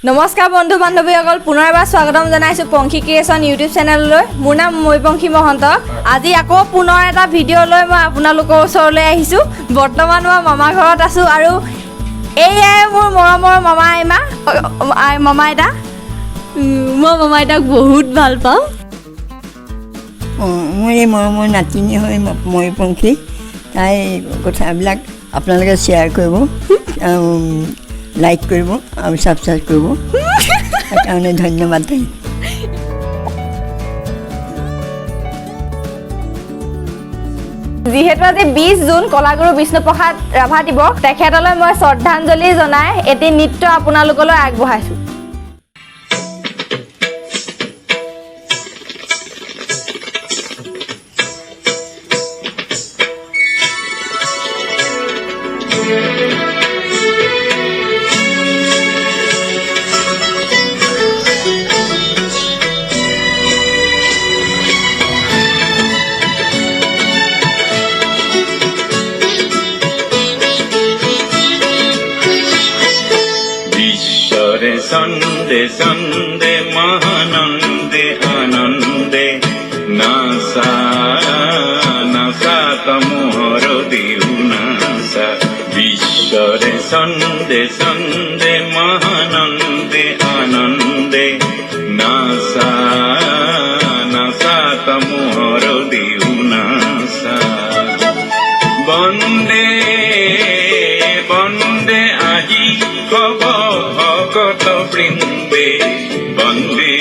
নমস্কাৰ বন্ধু বান্ধৱীসকল পুনৰ এবাৰ স্বাগতম জনাইছোঁ পংখী ক্ৰিয়েশ্যন ইউটিউব চেনেললৈ মোৰ নাম মৈপংখী মহন্ত আজি আকৌ পুনৰ এটা ভিডিঅ' লৈ মই আপোনালোকৰ ওচৰলৈ আহিছোঁ বৰ্তমান মই মামা ঘৰত আছোঁ আৰু এয়াই মোৰ মৰমৰ মামা মামা আইতা মই মামা আইতাক বহুত ভাল পাওঁ মোৰ এই মৰমৰ নাতিনী হয় মৈপংখী তাই কথাবিলাক আপোনালোকে শ্বেয়াৰ কৰিব লাইক কৰিব আৰু ছাবস্ক্ৰাইব কৰিব সেইকাৰণে ধন্যবাদ যিহেতু আজি 20 জুন কলাগুৰু বিষ্ণুপ্ৰসাদ ৰাভা দিৱস তেখেতলৈ মই শ্ৰদ্ধাঞ্জলি জনাই এটি নৃত্য আপোনালোকলৈ আগবঢ়াইছোঁ Sande sande mahanande anande nasa nasa tamohar diunasa vishware sande sande mahanande anande nasa nasa tamohar diunasa bande bande aji Bhagat বৃন্দে বন্দে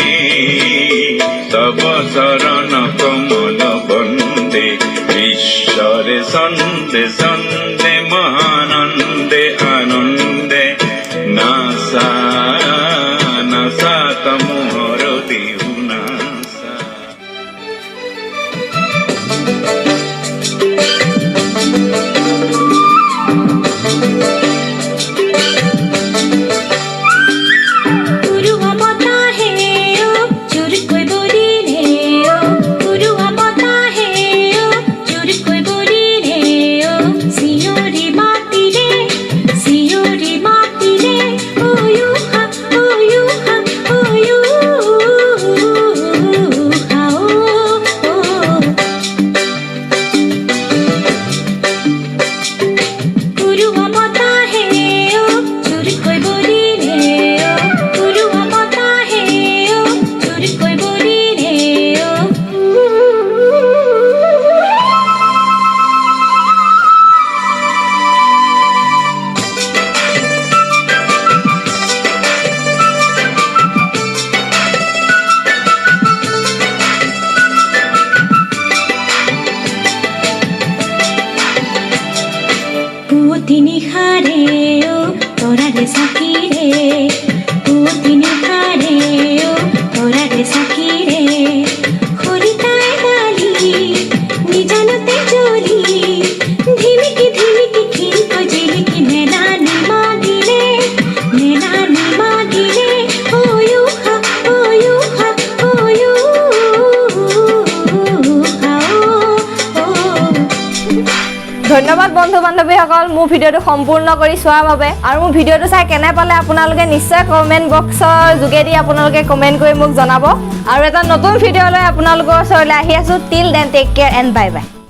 তব চরণ কমল বন্দে ঈশ্বরে সন্দে সন্দে মহানন্দে আনন্দে নাসা নাসা তমোহর দিহুনাসা তিনি খারে ও তোরা রে সাকি রে ও তিনি খারে ও তোরা রে সাকি রে খরিতায় ডালি নিজানতে চলি ধিমিকি ধিমিকি খিন কজিলিকি নেনা নিমা দিলে ও ইউ হা ও ইউ হা ও ইউ হা ও ধন্যবাদ বন্ধু বান্ধৱীসকল মোৰ ভিডিঅ'টো সম্পূৰ্ণ কৰি চোৱাৰ বাবে আৰু মোৰ ভিডিঅ'টো চাই কেনে পালে আপোনালোকে নিশ্চয় কমেণ্ট বক্সৰ যোগেদি আপোনালোকে কমেণ্ট কৰি মোক জনাব আৰু এটা নতুন ভিডিঅ' লৈ আপোনালোকৰ ওচৰলৈ আহি আছোঁ till then take care and bye by